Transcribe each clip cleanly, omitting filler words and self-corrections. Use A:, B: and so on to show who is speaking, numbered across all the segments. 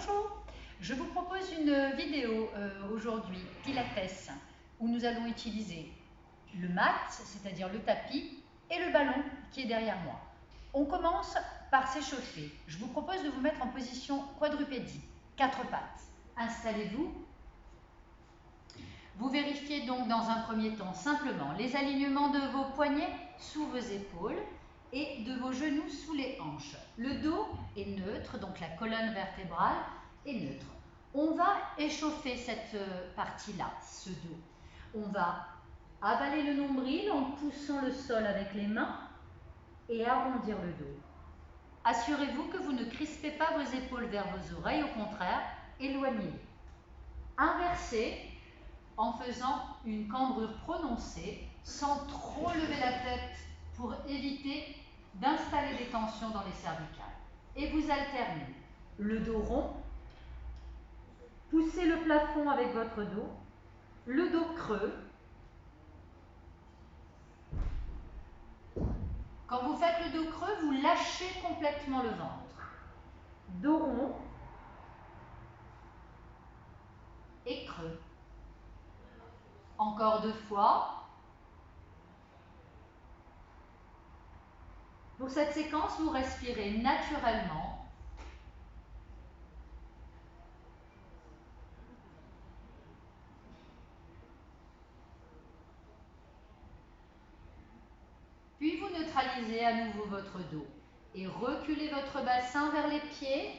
A: Bonjour, je vous propose une vidéo aujourd'hui, Pilates, où nous allons utiliser le mat, c'est-à-dire le tapis, et le ballon qui est derrière moi. On commence par s'échauffer. Je vous propose de vous mettre en position quadrupédie, 4 pattes. Installez-vous. Vous vérifiez donc dans un premier temps simplement les alignements de vos poignets sous vos épaules et de vos genoux sous les hanches. Le dos est neutre, donc la colonne vertébrale est neutre. On va échauffer cette partie-là, ce dos. On va avaler le nombril en poussant le sol avec les mains et arrondir le dos. Assurez-vous que vous ne crispez pas vos épaules vers vos oreilles, au contraire, éloignez-les. Inversez en faisant une cambrure prononcée, sans trop lever la tête pour éviter d'installer des tensions dans les cervicales. Et vous alternez le dos rond, poussez le plafond avec votre dos, le dos creux. Quand vous faites le dos creux, vous lâchez complètement le ventre. Dos rond et creux. Encore 2 fois. Pour cette séquence, vous respirez naturellement. Puis vous neutralisez à nouveau votre dos et reculez votre bassin vers les pieds,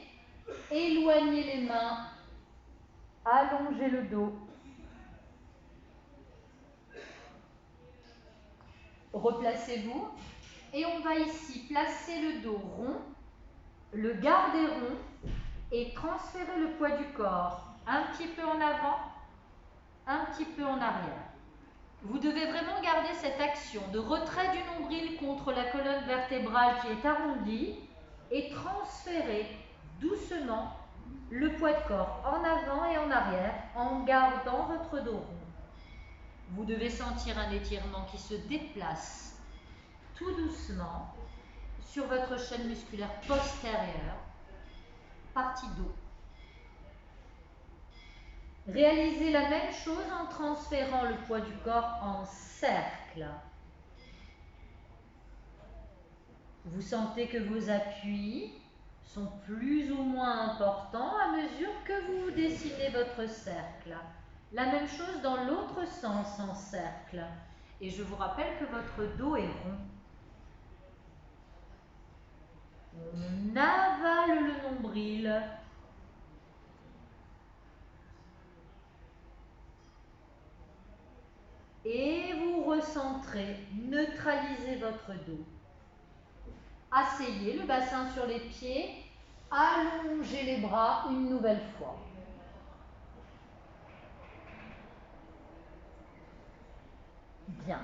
A: éloignez les mains, allongez le dos. Replacez-vous et on va ici placer le dos rond, le garder rond et transférer le poids du corps un petit peu en avant, un petit peu en arrière. Vous devez vraiment garder cette action de retrait du nombril contre la colonne vertébrale qui est arrondie et transférer doucement le poids de corps en avant et en arrière en gardant votre dos rond. Vous devez sentir un étirement qui se déplace tout doucement sur votre chaîne musculaire postérieure, partie dos. Réalisez la même chose en transférant le poids du corps en cercle. Vous sentez que vos appuis sont plus ou moins importants à mesure que vous dessinez votre cercle. La même chose dans l'autre sens en cercle. Et je vous rappelle que votre dos est rond. On avale le nombril. Et vous recentrez, neutralisez votre dos. Asseyez le bassin sur les pieds, allongez les bras une nouvelle fois. Bien.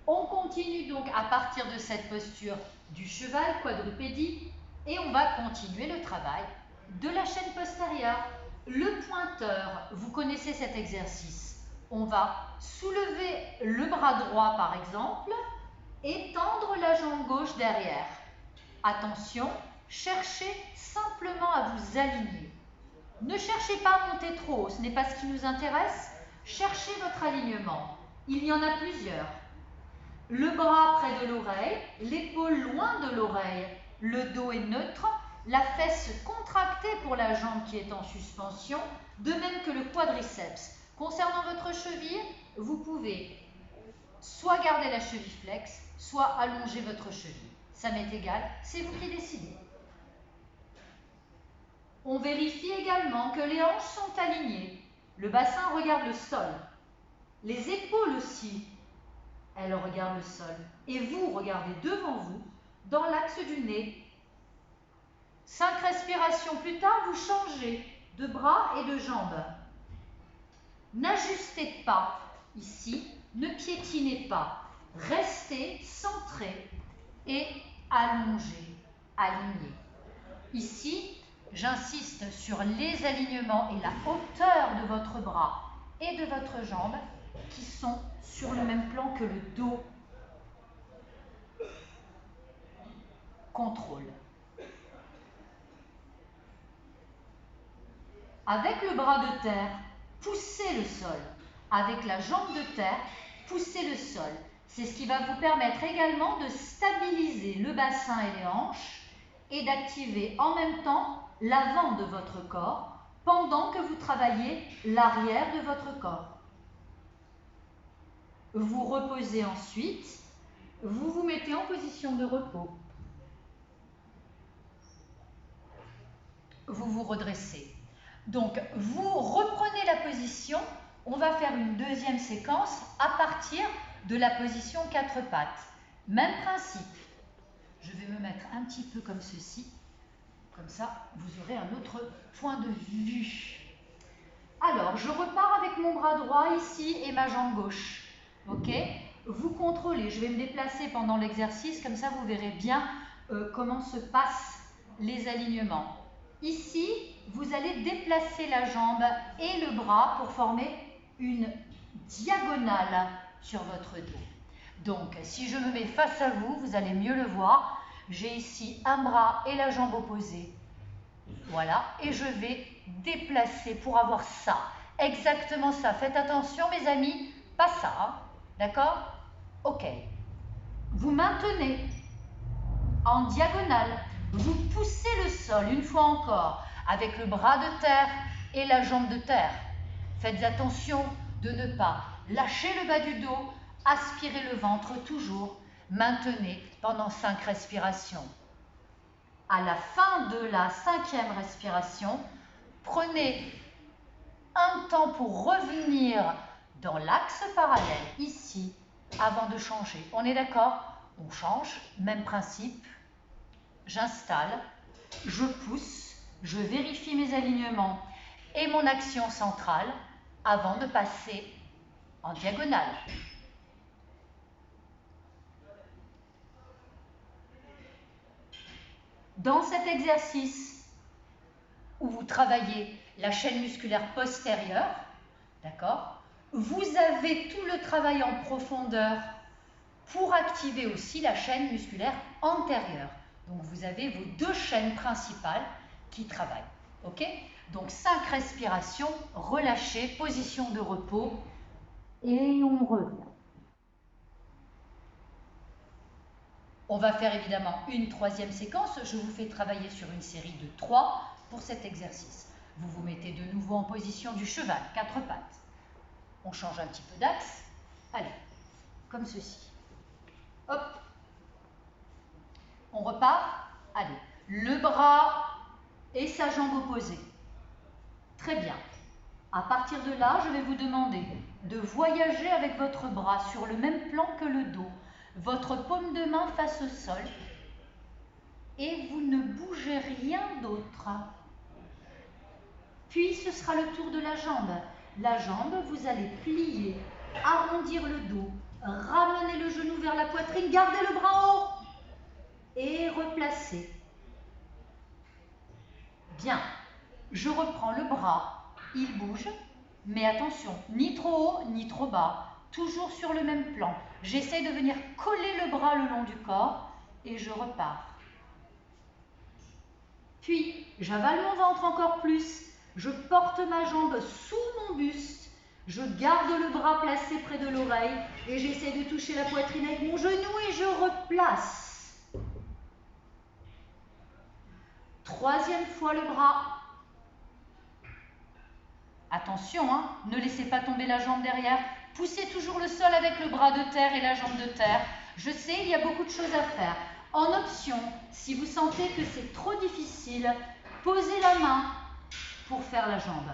A: On continue donc à partir de cette posture du cheval, quadrupédie, et on va continuer le travail de la chaîne postérieure. Le pointeur, vous connaissez cet exercice. On va soulever le bras droit par exemple et tendre la jambe gauche derrière. Attention, cherchez simplement à vous aligner. Ne cherchez pas à monter trop haut, ce n'est pas ce qui nous intéresse. Cherchez votre alignement. Il y en a plusieurs. Le bras près de l'oreille, l'épaule loin de l'oreille, le dos est neutre, la fesse contractée pour la jambe qui est en suspension, de même que le quadriceps. Concernant votre cheville, vous pouvez soit garder la cheville flexe, soit allonger votre cheville. Ça m'est égal, c'est vous qui décidez. On vérifie également que les hanches sont alignées. Le bassin regarde le sol. Les épaules aussi, elles regardent le sol. Et vous regardez devant vous, dans l'axe du nez. 5 respirations plus tard, vous changez de bras et de jambes. N'ajustez pas ici, ne piétinez pas. Restez centré et allongé, aligné. Ici, j'insiste sur les alignements et la hauteur de votre bras et de votre jambe qui sont sur le même plan que le dos. Contrôle. Avec le bras de terre, poussez le sol. Avec la jambe de terre, poussez le sol. C'est ce qui va vous permettre également de stabiliser le bassin et les hanches et d'activer en même temps l'avant de votre corps pendant que vous travaillez l'arrière de votre corps. Vous reposez ensuite, vous vous mettez en position de repos. Vous vous redressez. Donc, vous reprenez la position. On va faire une deuxième séquence à partir de la position 4 pattes. Même principe. Je vais me mettre un petit peu comme ceci. Comme ça, vous aurez un autre point de vue. Alors, je repars avec mon bras droit ici et ma jambe gauche. Ok? Vous contrôlez. Je vais me déplacer pendant l'exercice. Comme ça, vous verrez bien comment se passent les alignements. Ici, vous allez déplacer la jambe et le bras pour former une diagonale sur votre dos. Donc, si je me mets face à vous, vous allez mieux le voir. J'ai ici un bras et la jambe opposée. Voilà, et je vais déplacer pour avoir ça. Exactement ça. Faites attention, mes amis, pas ça. Hein? D'accord? Ok. Vous maintenez en diagonale. Vous poussez le sol une fois encore avec le bras de terre et la jambe de terre. Faites attention de ne pas lâcher le bas du dos, aspirer le ventre toujours. Maintenez pendant 5 respirations. À la fin de la 5e respiration, prenez un temps pour revenir dans l'axe parallèle, ici, avant de changer. On est d'accord? On change, même principe. J'installe, je pousse, je vérifie mes alignements et mon action centrale avant de passer en diagonale. Dans cet exercice où vous travaillez la chaîne musculaire postérieure, d'accord, vous avez tout le travail en profondeur pour activer aussi la chaîne musculaire antérieure. Donc, vous avez vos 2 chaînes principales qui travaillent. Ok? Donc, 5 respirations, relâchez, position de repos et on revient. On va faire évidemment une 3e séquence. Je vous fais travailler sur une série de 3 pour cet exercice. Vous vous mettez de nouveau en position du cheval, 4 pattes. On change un petit peu d'axe. Allez, comme ceci. Hop. On repart. Allez, le bras et sa jambe opposée. Très bien. À partir de là, je vais vous demander de voyager avec votre bras sur le même plan que le dos. Votre paume de main face au sol. Et vous ne bougez rien d'autre. Puis, ce sera le tour de la jambe. La jambe, vous allez plier, arrondir le dos, ramener le genou vers la poitrine, gardez le bras haut et replacer. Bien, je reprends le bras, il bouge, mais attention, ni trop haut, ni trop bas, toujours sur le même plan. J'essaie de venir coller le bras le long du corps et je repars. Puis, j'avale mon ventre encore plus, je porte ma jambe sous mon buste, je garde le bras placé près de l'oreille et j'essaie de toucher la poitrine avec mon genou et je replace. 3e fois le bras. Attention, hein, ne laissez pas tomber la jambe derrière. Poussez toujours le sol avec le bras de terre et la jambe de terre. Je sais, il y a beaucoup de choses à faire. En option, si vous sentez que c'est trop difficile, posez la main pour faire la jambe.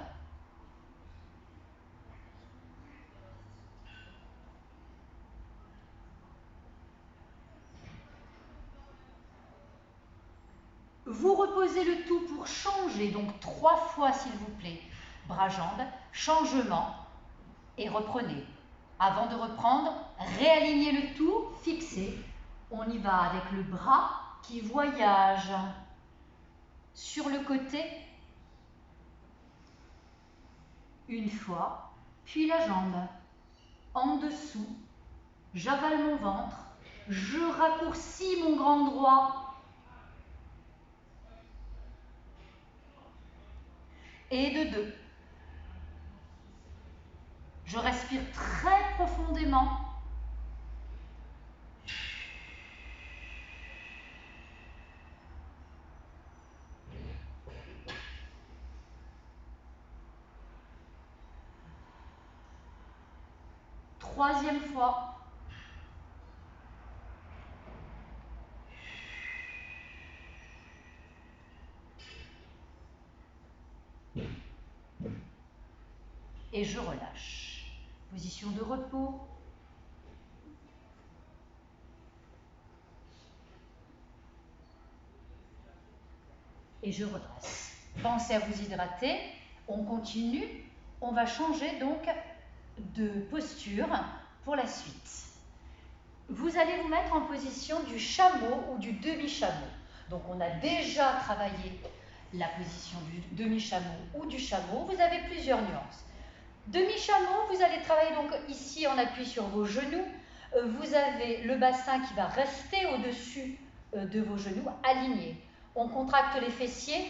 A: Vous reposez le tout pour changer, donc 3 fois s'il vous plaît. Bras-jambes, changement et reprenez. Avant de reprendre, réalignez le tout, fixez. On y va avec le bras qui voyage sur le côté une fois, puis la jambe en dessous. J'avale mon ventre, je raccourcis mon grand droit. et de 2. Je respire très profondément. Troisième fois. Et je relâche. Position de repos. Et je redresse. Pensez à vous hydrater. On continue. On va changer donc de posture pour la suite. Vous allez vous mettre en position du chameau ou du demi-chameau. Donc on a déjà travaillé la position du demi-chameau ou du chameau. Vous avez plusieurs nuances. Demi-chameau, vous allez travailler donc ici en appui sur vos genoux. Vous avez le bassin qui va rester au-dessus de vos genoux, aligné. On contracte les fessiers,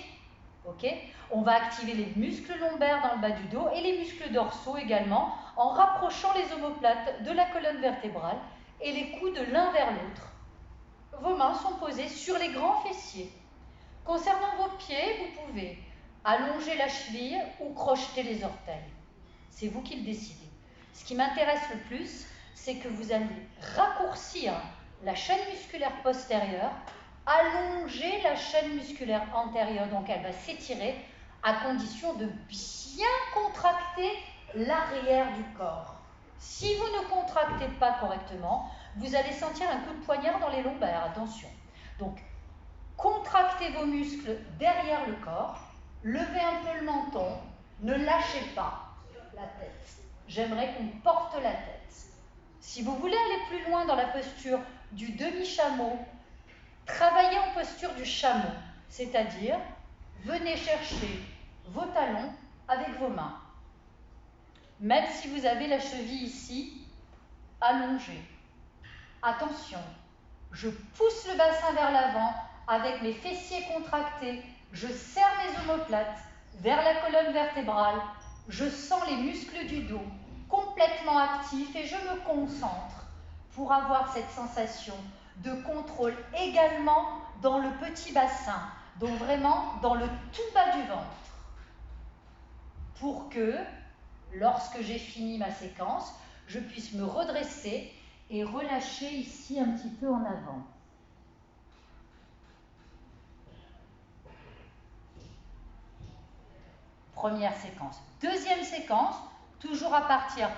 A: ok. On va activer les muscles lombaires dans le bas du dos et les muscles dorsaux également en rapprochant les omoplates de la colonne vertébrale et les coudes l'un vers l'autre. Vos mains sont posées sur les grands fessiers. Concernant vos pieds, vous pouvez allonger la cheville ou crocheter les orteils. C'est vous qui le décidez. Ce qui m'intéresse le plus, c'est que vous allez raccourcir la chaîne musculaire postérieure, allonger la chaîne musculaire antérieure, donc elle va s'étirer à condition de bien contracter l'arrière du corps. Si vous ne contractez pas correctement, vous allez sentir un coup de poignard dans les lombaires, attention. Donc, contractez vos muscles derrière le corps, levez un peu le menton, ne lâchez pas la tête. J'aimerais qu'on porte la tête. Si vous voulez aller plus loin dans la posture du demi-chameau, travaillez en posture du chameau, c'est-à-dire venez chercher vos talons avec vos mains. Même si vous avez la cheville ici, allongée. Attention, je pousse le bassin vers l'avant avec mes fessiers contractés, je serre mes omoplates vers la colonne vertébrale, je sens les muscles du dos complètement actifs et je me concentre pour avoir cette sensation de contrôle également dans le petit bassin, donc vraiment dans le tout bas du ventre, pour que, lorsque j'ai fini ma séquence, je puisse me redresser et relâcher ici un petit peu en avant. Première séquence. Deuxième séquence, toujours à partir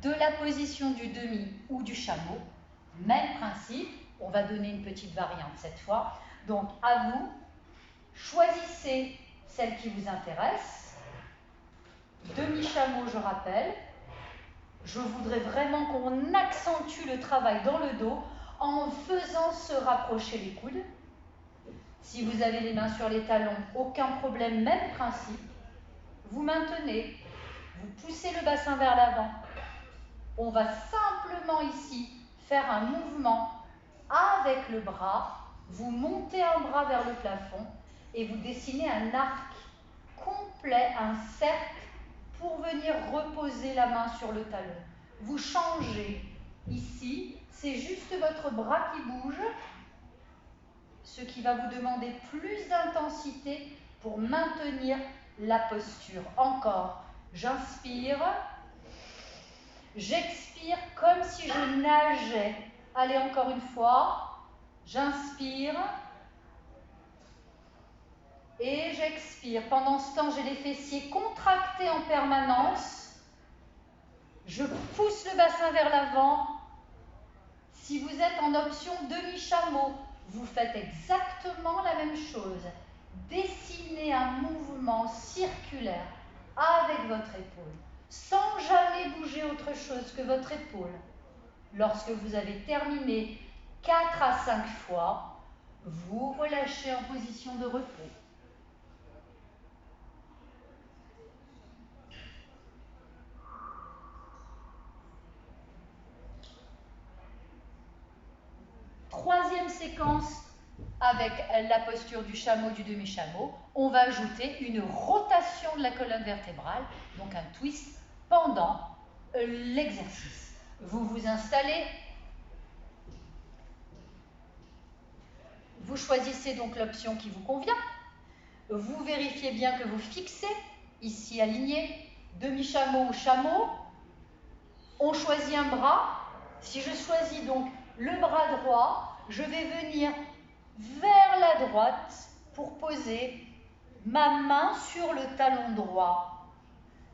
A: de la position du demi ou du chameau. Même principe, on va donner une petite variante cette fois. Donc à vous, choisissez celle qui vous intéresse. Demi-chameau, je rappelle. Je voudrais vraiment qu'on accentue le travail dans le dos en faisant se rapprocher les coudes. Si vous avez les mains sur les talons, aucun problème, même principe. Vous maintenez, vous poussez le bassin vers l'avant. On va simplement ici faire un mouvement avec le bras. Vous montez un bras vers le plafond et vous dessinez un arc complet, un cercle pour venir reposer la main sur le talon. Vous changez ici, c'est juste votre bras qui bouge, ce qui va vous demander plus d'intensité pour maintenir la posture. Encore, j'inspire, j'expire comme si je nageais. Allez, encore une fois, j'inspire et j'expire. Pendant ce temps, j'ai les fessiers contractés en permanence. Je pousse le bassin vers l'avant. Si vous êtes en option demi-chameau, vous faites exactement la même chose. Dessinez un mouvement circulaire avec votre épaule, sans jamais bouger autre chose que votre épaule. Lorsque vous avez terminé 4 à 5 fois, vous relâchez en position de repos. Troisième séquence avec la posture du chameau, du demi-chameau, on va ajouter une rotation de la colonne vertébrale, donc un twist pendant l'exercice. Vous vous installez, vous choisissez donc l'option qui vous convient, vous vérifiez bien que vous fixez, ici aligné, demi-chameau ou chameau, on choisit un bras. Si je choisis donc le bras droit, je vais venir vers la droite pour poser ma main sur le talon droit.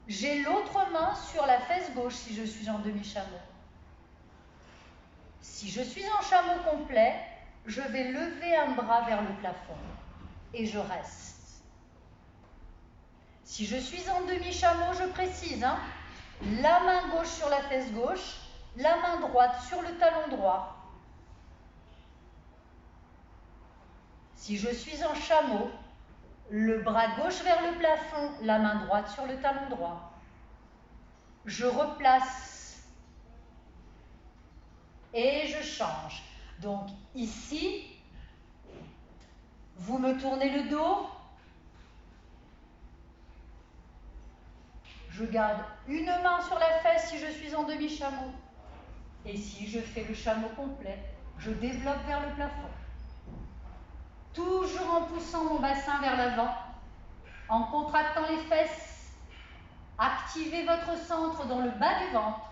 A: J'ai l'autre main sur la fesse gauche si je suis en demi-chameau. Si je suis en chameau complet, je vais lever un bras vers le plafond et je reste. Si je suis en demi-chameau, je précise, la main gauche sur la fesse gauche, la main droite sur le talon droit. Si je suis en chameau, le bras gauche vers le plafond, la main droite sur le talon droit. Je replace et je change. Donc ici, vous me tournez le dos. Je garde une main sur la fesse si je suis en demi-chameau. Et si je fais le chameau complet, je développe vers le plafond. Toujours en poussant mon bassin vers l'avant, en contractant les fesses. Activez votre centre dans le bas du ventre.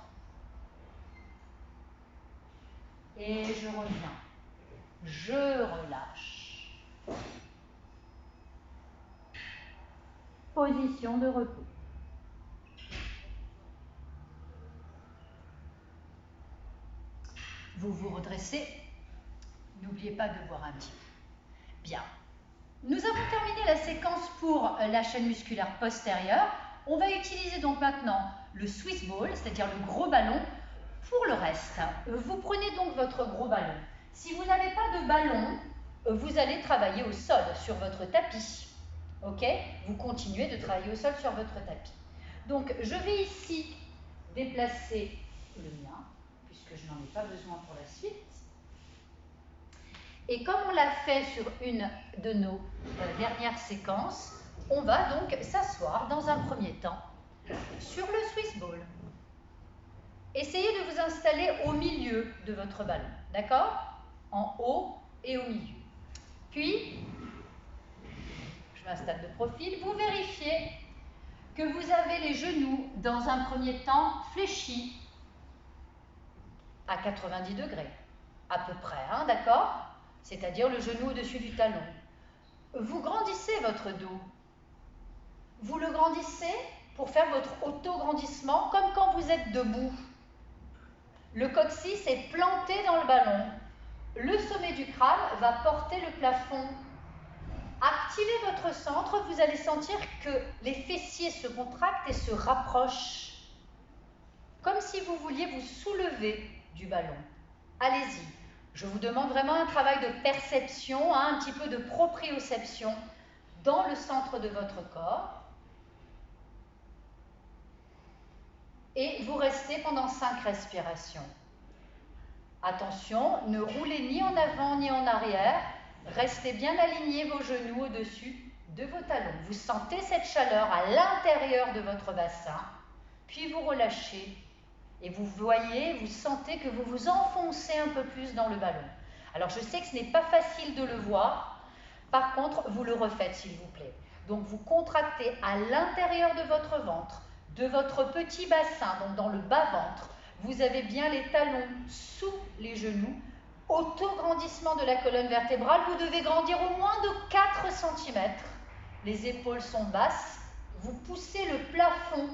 A: Et je reviens. Je relâche. Position de repos. Vous vous redressez. N'oubliez pas de boire un petit peu. Bien. Nous avons terminé la séquence pour la chaîne musculaire postérieure. On va utiliser donc maintenant le Swiss ball, c'est-à-dire le gros ballon, pour le reste. Vous prenez donc votre gros ballon. Si vous n'avez pas de ballon, vous allez travailler au sol sur votre tapis. Ok? Vous continuez de travailler au sol sur votre tapis. Donc, je vais ici déplacer le mien, puisque je n'en ai pas besoin pour la suite. Et comme on l'a fait sur une de nos dernières séquences, on va donc s'asseoir dans un premier temps sur le Swiss ball. Essayez de vous installer au milieu de votre ballon, d'accord? En haut et au milieu. Puis, je m'installe de profil, vous vérifiez que vous avez les genoux dans un premier temps fléchis à 90 degrés, à peu près, d'accord? C'est-à-dire le genou au-dessus du talon. Vous grandissez votre dos. Vous le grandissez pour faire votre auto-grandissement comme quand vous êtes debout. Le coccyx est planté dans le ballon. Le sommet du crâne va porter le plafond. Activez votre centre, vous allez sentir que les fessiers se contractent et se rapprochent. Comme si vous vouliez vous soulever du ballon. Allez-y. Je vous demande vraiment un travail de perception, un petit peu de proprioception dans le centre de votre corps. Et vous restez pendant 5 respirations. Attention, ne roulez ni en avant ni en arrière. Restez bien alignés vos genoux au-dessus de vos talons. Vous sentez cette chaleur à l'intérieur de votre bassin, puis vous relâchez. Et vous voyez, vous sentez que vous vous enfoncez un peu plus dans le ballon. Alors je sais que ce n'est pas facile de le voir, par contre vous le refaites s'il vous plaît. Donc vous contractez à l'intérieur de votre ventre, de votre petit bassin, donc dans le bas-ventre. Vous avez bien les talons sous les genoux. Auto-grandissement de la colonne vertébrale, vous devez grandir au moins de 4 cm. Les épaules sont basses, vous poussez le plafond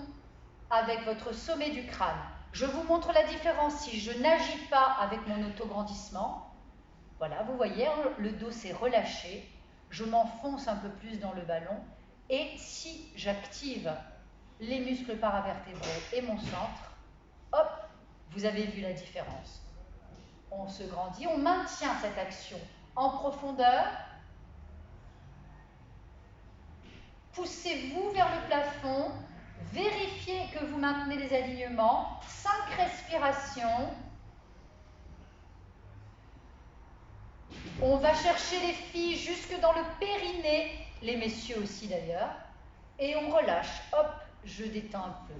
A: avec votre sommet du crâne. Je vous montre la différence si je n'agis pas avec mon autograndissement. Voilà, vous voyez, le dos s'est relâché. Je m'enfonce un peu plus dans le ballon. Et si j'active les muscles paravertébraux et mon centre, hop, vous avez vu la différence. On se grandit, on maintient cette action en profondeur. Poussez-vous vers le plafond. Vérifiez que vous maintenez les alignements. 5 respirations. On va chercher les filles jusque dans le périnée, les messieurs aussi d'ailleurs, et on relâche. Hop, je détends un peu.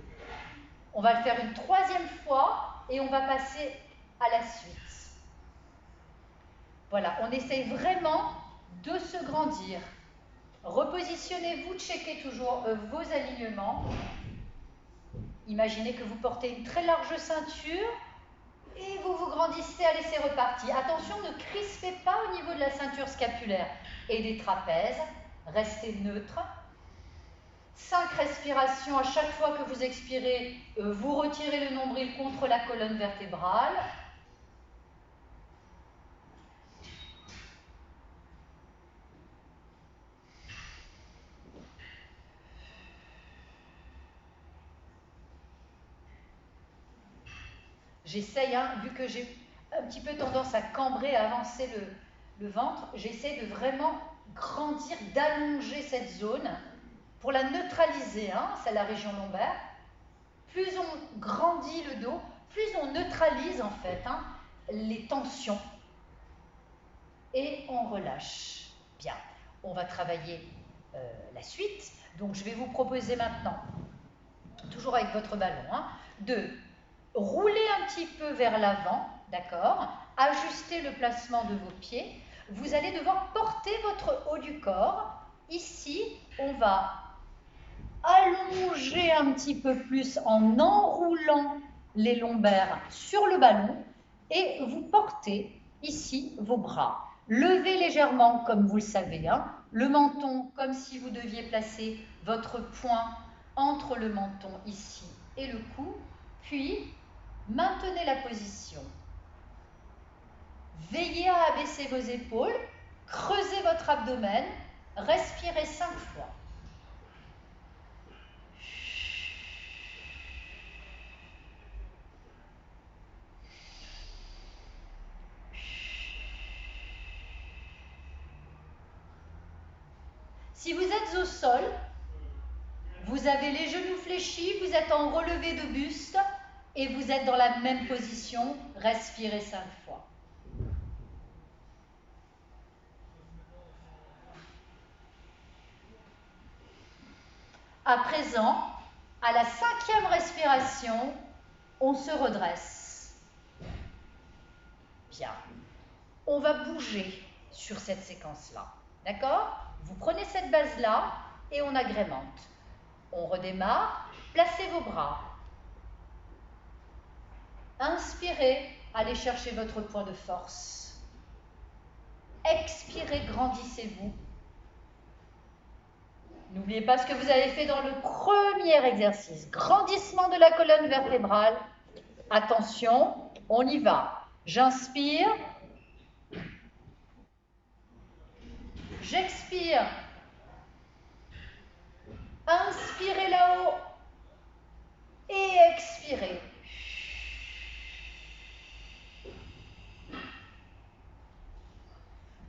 A: On va le faire une troisième fois et on va passer à la suite. Voilà, on essaye vraiment de se grandir. Repositionnez-vous, checkez toujours vos alignements. Imaginez que vous portez une très large ceinture et vous vous grandissez, allez, c'est reparti. Attention, ne crispez pas au niveau de la ceinture scapulaire et des trapèzes. Restez neutre. 5 respirations. À chaque fois que vous expirez, vous retirez le nombril contre la colonne vertébrale. J'essaye, vu que j'ai un petit peu tendance à cambrer, à avancer le ventre, j'essaie de vraiment grandir, d'allonger cette zone pour la neutraliser, c'est la région lombaire. Plus on grandit le dos, plus on neutralise en fait les tensions et on relâche. Bien, on va travailler la suite. Donc je vais vous proposer maintenant, toujours avec votre ballon, de rouler un petit peu vers l'avant, d'accord? Ajuster le placement de vos pieds. Vous allez devoir porter votre haut du corps. Ici, on va allonger un petit peu plus en enroulant les lombaires sur le ballon et vous portez ici vos bras. Levez légèrement comme vous le savez, le menton comme si vous deviez placer votre poing entre le menton ici et le cou, puis maintenez la position. Veillez à abaisser vos épaules, creusez votre abdomen, respirez 5 fois. Si vous êtes au sol, vous avez les genoux fléchis, vous êtes en relevé de buste et vous êtes dans la même position, respirez 5 fois. À présent, à la 5e respiration, on se redresse. Bien. On va bouger sur cette séquence-là. D'accord? Vous prenez cette base-là et on agrémente. On redémarre. Placez vos bras. Inspirez, allez chercher votre point de force. Expirez, grandissez-vous. N'oubliez pas ce que vous avez fait dans le premier exercice. Grandissement de la colonne vertébrale. Attention, on y va. J'inspire. J'expire. Inspirez là-haut. Et expirez.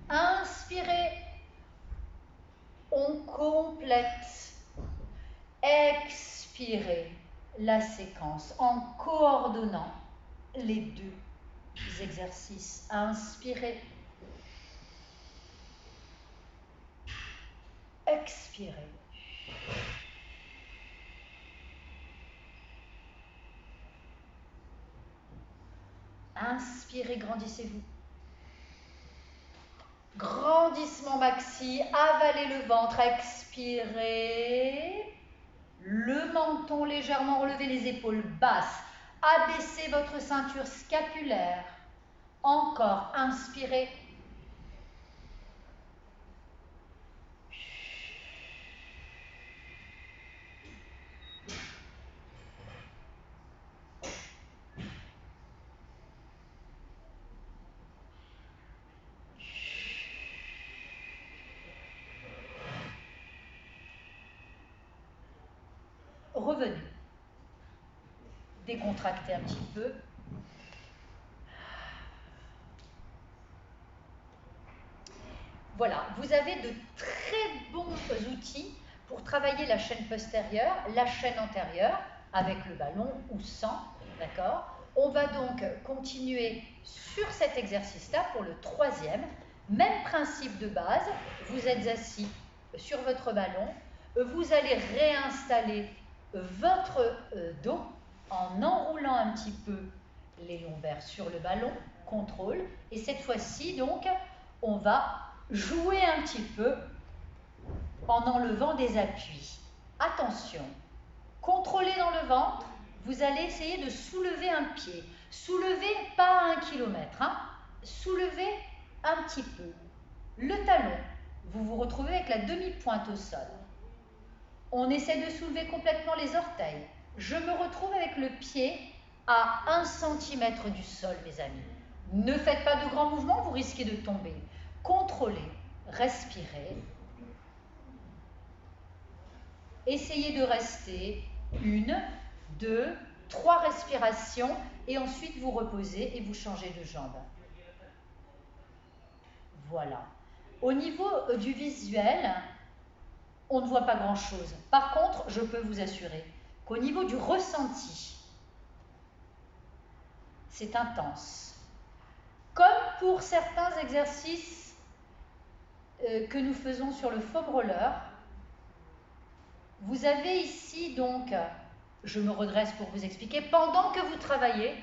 A: Inspirez. On complète. Expirez la séquence en coordonnant les deux exercices. Inspirez. Expirez. Inspirez, grandissez-vous. Grandissement maxi, avalez le ventre, expirez. Le menton légèrement relevé, les épaules basses. Abaissez votre ceinture scapulaire. Encore, inspirez. Revenez. Décontractez un petit peu. Voilà, vous avez de très bons outils pour travailler la chaîne postérieure, la chaîne antérieure, avec le ballon ou sans, d'accord? On va donc continuer sur cet exercice-là pour le 3e. Même principe de base, vous êtes assis sur votre ballon, vous allez réinstaller votre dos en enroulant un petit peu les lombaires sur le ballon, contrôle, et cette fois-ci donc on va jouer un petit peu en enlevant des appuis. Attention, contrôlez dans le ventre, vous allez essayer de soulever un pied. Soulevez pas 1 km, hein. Soulevez un petit peu. Le talon, vous vous retrouvez avec la demi-pointe au sol. On essaie de soulever complètement les orteils. Je me retrouve avec le pied à 1 cm du sol, mes amis. Ne faites pas de grands mouvements, vous risquez de tomber. Contrôlez, respirez. Essayez de rester 1, 2, 3 respirations et ensuite vous reposez et vous changez de jambe. Voilà. Au niveau du visuel, on ne voit pas grand-chose. Par contre, je peux vous assurer qu'au niveau du ressenti, c'est intense. Comme pour certains exercices que nous faisons sur le foam roller, vous avez ici donc, je me redresse pour vous expliquer, pendant que vous travaillez,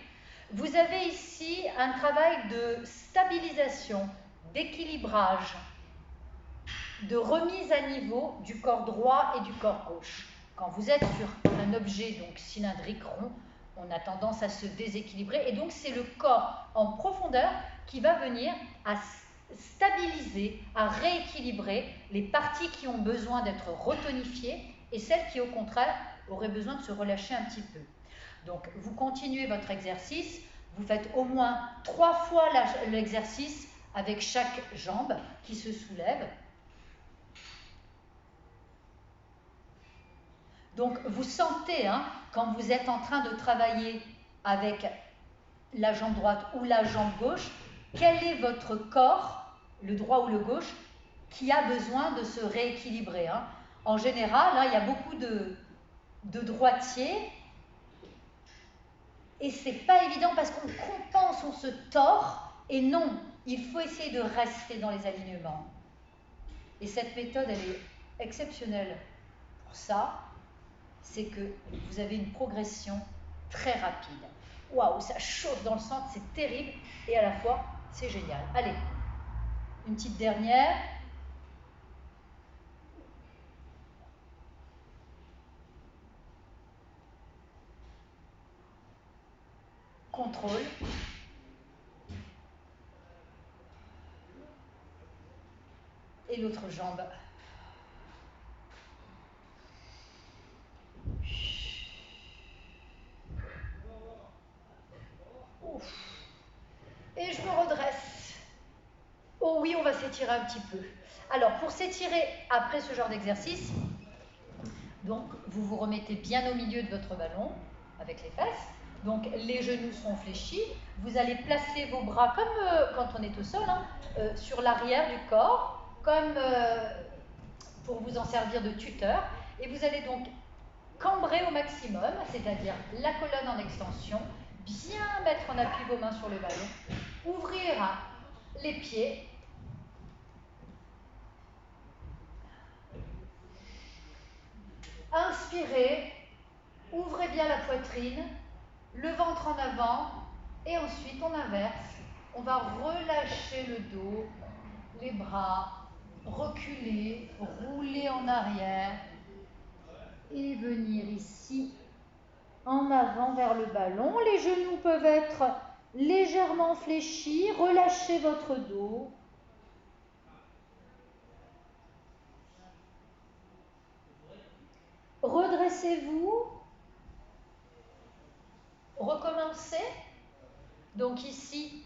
A: vous avez ici un travail de stabilisation, d'équilibrage, de remise à niveau du corps droit et du corps gauche. Quand vous êtes sur un objet donc cylindrique rond, on a tendance à se déséquilibrer et donc c'est le corps en profondeur qui va venir à stabiliser, à rééquilibrer les parties qui ont besoin d'être retonifiées et celles qui au contraire auraient besoin de se relâcher un petit peu. Donc vous continuez votre exercice, vous faites au moins 3 fois l'exercice avec chaque jambe qui se soulève. Donc, vous sentez, hein, quand vous êtes en train de travailler avec la jambe droite ou la jambe gauche, quel est votre corps, le droit ou le gauche, qui a besoin de se rééquilibrer, hein. En général, là, il y a beaucoup de droitiers et c'est pas évident parce qu'on compense, on se tord et non, il faut essayer de rester dans les alignements. Et cette méthode, elle est exceptionnelle pour ça. C'est que vous avez une progression très rapide. Waouh, ça chauffe dans le centre, c'est terrible et à la fois, c'est génial. Allez, une petite dernière. Contrôle. Et l'autre jambe. Ouf. Et je me redresse. Oh oui, on va s'étirer un petit peu. Alors, pour s'étirer après ce genre d'exercice, donc vous vous remettez bien au milieu de votre ballon avec les fesses. Donc les genoux sont fléchis. Vous allez placer vos bras comme quand on est au sol, hein, sur l'arrière du corps, comme pour vous en servir de tuteur. Et vous allez donc cambrer au maximum, c'est-à-dire la colonne en extension, bien mettre en appui vos mains sur le ballon, ouvrir les pieds. Inspirez, ouvrez bien la poitrine, le ventre en avant, et ensuite on inverse. On va relâcher le dos, les bras, reculer, rouler en arrière, et venir ici en avant vers le ballon. Les genoux peuvent être légèrement fléchis, relâchez votre dos. Redressez-vous. Recommencez. Donc ici,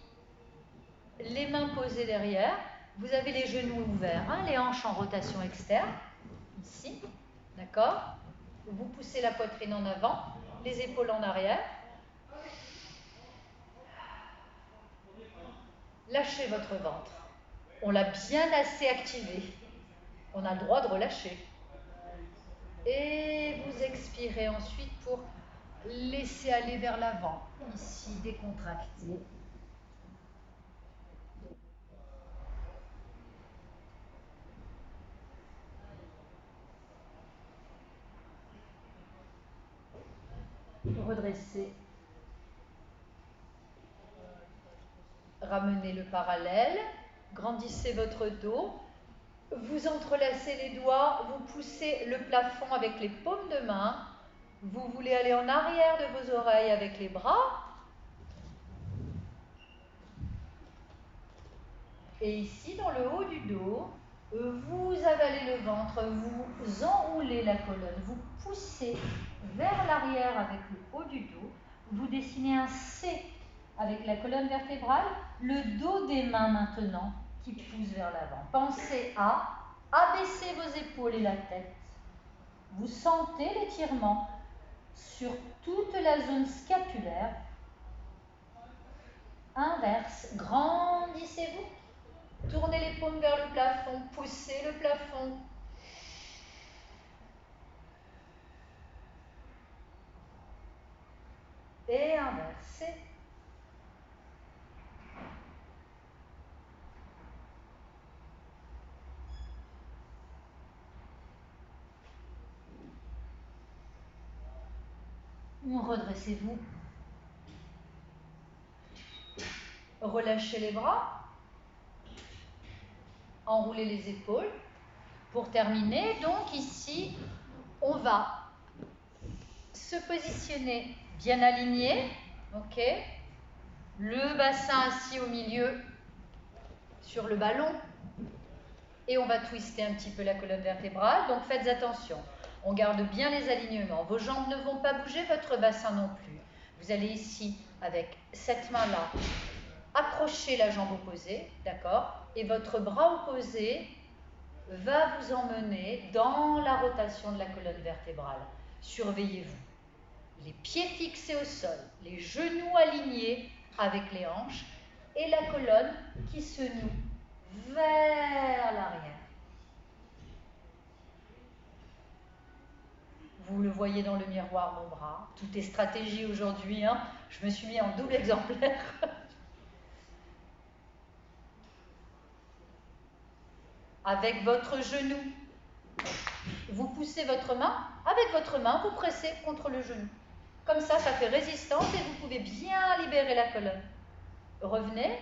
A: les mains posées derrière. Vous avez les genoux ouverts, hein, les hanches en rotation externe. Ici, d'accord? Vous poussez la poitrine en avant, les épaules en arrière. Lâchez votre ventre. On l'a bien assez activé. On a le droit de relâcher. Et vous expirez ensuite pour laisser aller vers l'avant. Ici, décontracté. redressez, ramenez le parallèle, grandissez votre dos, vous entrelacez les doigts, vous poussez le plafond avec les paumes de main, vous voulez aller en arrière de vos oreilles avec les bras, et ici dans le haut du dos, vous avalez le ventre, vous enroulez la colonne, vous poussez vers l'arrière avec le haut du dos, vous dessinez un C avec la colonne vertébrale, le dos des mains maintenant qui pousse vers l'avant. Pensez à abaisser vos épaules et la tête. Vous sentez l'étirement sur toute la zone scapulaire. Inverse, grandissez-vous. Tournez les paumes vers le plafond, poussez le plafond. Et inversez. Redressez-vous. Relâchez les bras. Enroulez les épaules. Pour terminer, donc ici, on va se positionner bien aligné. Ok. Le bassin assis au milieu sur le ballon. Et on va twister un petit peu la colonne vertébrale. Donc faites attention. On garde bien les alignements. Vos jambes ne vont pas bouger, votre bassin non plus. Vous allez ici, avec cette main-là, accrocher la jambe opposée, d'accord? Et votre bras opposé va vous emmener dans la rotation de la colonne vertébrale. Surveillez-vous. Les pieds fixés au sol, les genoux alignés avec les hanches et la colonne qui se noue vers l'arrière. Vous le voyez dans le miroir, mon bras. Tout est stratégie aujourd'hui. Hein. Je me suis mis en double exemplaire. Avec votre genou, vous poussez votre main. Avec votre main, vous pressez contre le genou. Comme ça fait résistance et vous pouvez bien libérer la colonne. Revenez.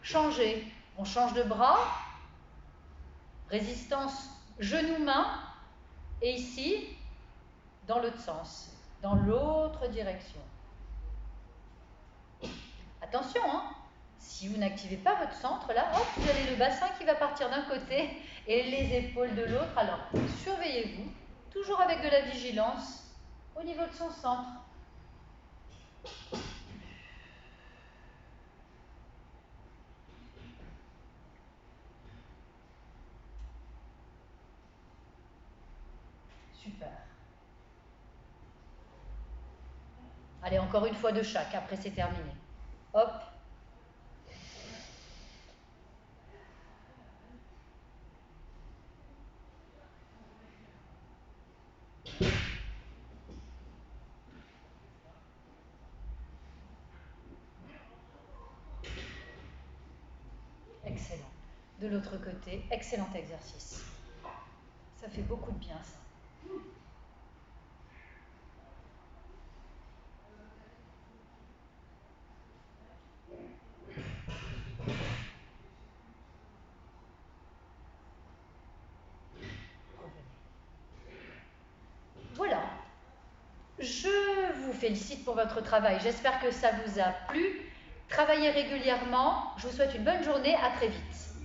A: Changez. On change de bras. Résistance genou-main. Et ici, dans l'autre sens, dans l'autre direction. Attention, hein, si vous n'activez pas votre centre, là, hop, vous avez le bassin qui va partir d'un côté et les épaules de l'autre. Alors, surveillez-vous, toujours avec de la vigilance, au niveau de son centre. Super. Allez, encore une fois de chaque, après c'est terminé. Hop. Excellent. De l'autre côté, excellent exercice. Ça fait beaucoup de bien, ça. Voilà. Je vous félicite pour votre travail. J'espère que ça vous a plu. Travaillez régulièrement. Je vous souhaite une bonne journée. À très vite.